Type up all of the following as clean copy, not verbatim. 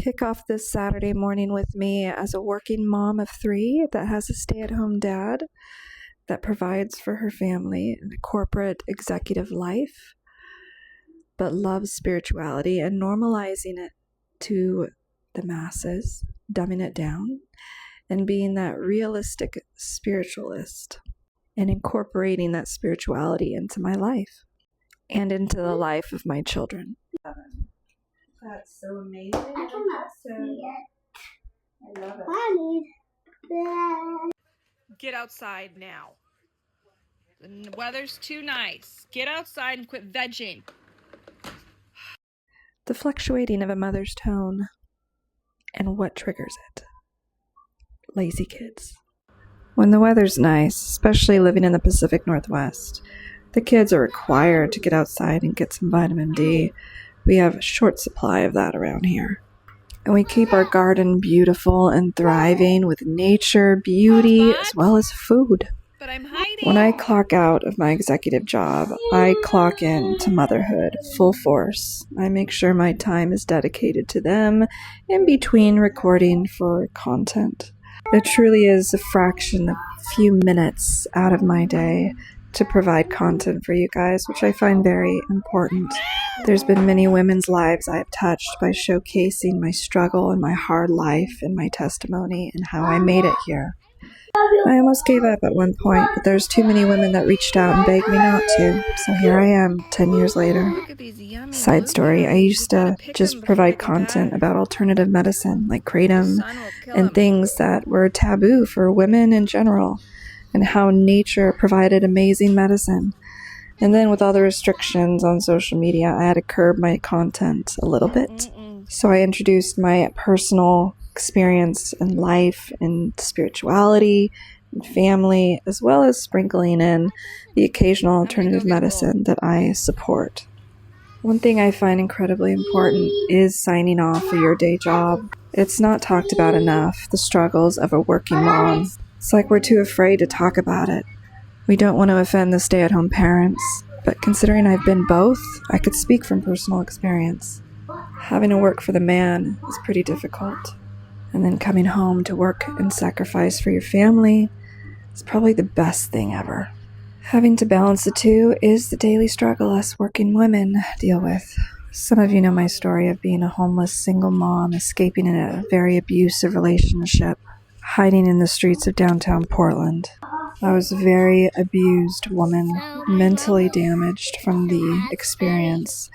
Kick off this Saturday morning with me as a working mom of 3 that has a stay-at-home dad that provides for her family in a corporate executive life, but loves spirituality and normalizing it to the masses, dumbing it down, and being that realistic spiritualist and incorporating that spirituality into my life and into the life of my children. That's so amazing. I cannot see it. I love it. I need that. Get outside now. The weather's too nice. Get outside and quit vegging. The fluctuating of a mother's tone and what triggers it. Lazy kids. When the weather's nice, especially living in the Pacific Northwest, the kids are required to get outside and get some vitamin D. We have a short supply of that around here. And we keep our garden beautiful and thriving with nature, beauty, as well as food. But I'm hiding. When I clock out of my executive job, I clock in to motherhood full force. I make sure my time is dedicated to them in between recording for content. It truly is a fraction of a few minutes out of my day to provide content for you guys, which I find very important. There's been many women's lives I've touched by showcasing my struggle and my hard life and my testimony and how I made it here. I almost gave up at one point, but there's too many women that reached out and begged me not to, so here I am, 10 years later. Side story, I used to just provide content about alternative medicine, like kratom, and things that were taboo for women in general, and how nature provided amazing medicine. And then with all the restrictions on social media, I had to curb my content a little bit. So I introduced my personal experience in life and spirituality and family, as well as sprinkling in the occasional alternative medicine that I support. One thing I find incredibly important is signing off for your day job. It's not talked about enough, the struggles of a working mom. It's like we're too afraid to talk about it. We don't want to offend the stay-at-home parents, but considering I've been both, I could speak from personal experience. Having to work for the man is pretty difficult. And then coming home to work and sacrifice for your family is probably the best thing ever. Having to balance the two is the daily struggle us working women deal with. Some of you know my story of being a homeless single mom, escaping in a very abusive relationship, hiding in the streets of downtown Portland. I was a very abused woman, mentally damaged from the experience.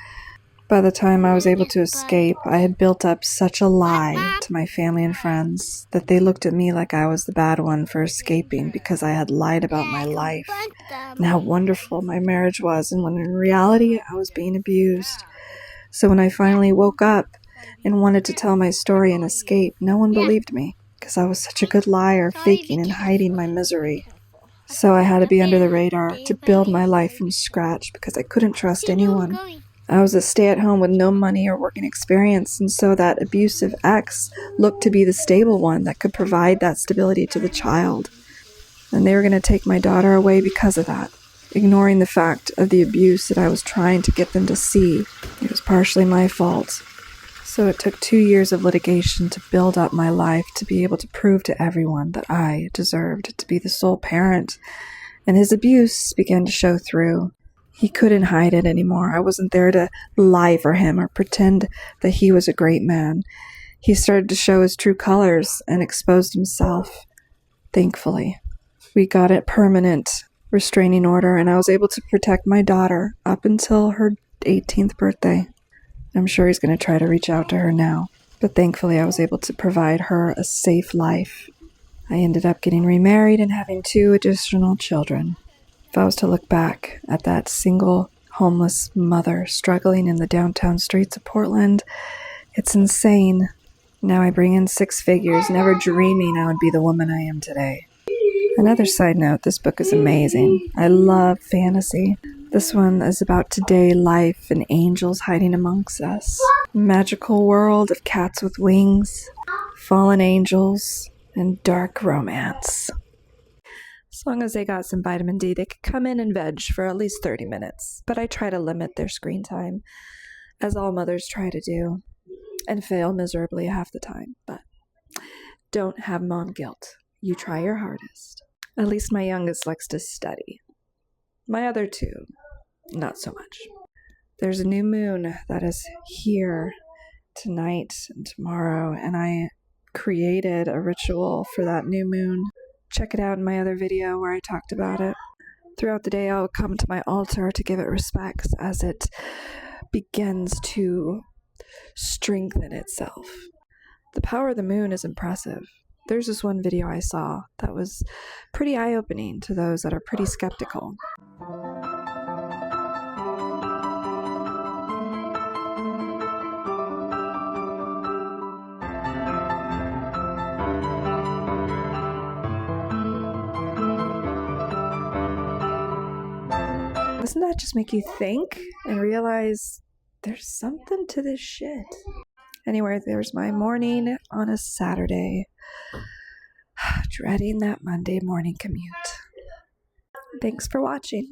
By the time I was able to escape, I had built up such a lie to my family and friends that they looked at me like I was the bad one for escaping because I had lied about my life and how wonderful my marriage was, and when in reality I was being abused. So when I finally woke up and wanted to tell my story and escape, no one believed me because I was such a good liar, faking and hiding my misery. So I had to be under the radar to build my life from scratch because I couldn't trust anyone. I was a stay-at-home with no money or working experience, and so that abusive ex looked to be the stable one that could provide that stability to the child. And they were going to take my daughter away because of that, ignoring the fact of the abuse that I was trying to get them to see. It was partially my fault. So it took 2 years of litigation to build up my life to be able to prove to everyone that I deserved to be the sole parent. And his abuse began to show through. He couldn't hide it anymore. I wasn't there to lie for him or pretend that he was a great man. He started to show his true colors and exposed himself. Thankfully, we got a permanent restraining order, and I was able to protect my daughter up until her 18th birthday. I'm sure he's going to try to reach out to her now, but thankfully I was able to provide her a safe life. I ended up getting remarried and having 2 additional children. If I was to look back at that single homeless mother struggling in the downtown streets of Portland, it's insane. Now I bring in 6 figures, never dreaming I would be the woman I am today. Another side note, this book is amazing. I love fantasy. This one is about today life and angels hiding amongst us. Magical world of cats with wings, fallen angels, and dark romance. As long as they got some vitamin D, they could come in and veg for at least 30 minutes. But I try to limit their screen time, as all mothers try to do. and fail miserably half the time, but don't have mom guilt. You try your hardest. At least my youngest likes to study. My other two, not so much. There's a new moon that is here tonight and tomorrow, and I created a ritual for that new moon. Check it out in my other video where I talked about it. Throughout the day, I'll come to my altar to give it respects as it begins to strengthen itself. The power of the moon is impressive. There's this one video I saw that was pretty eye-opening to those that are pretty skeptical. Doesn't that just make you think and realize there's something to this shit? Anyway, there's my morning on a Saturday. Dreading that Monday morning commute. Thanks for watching.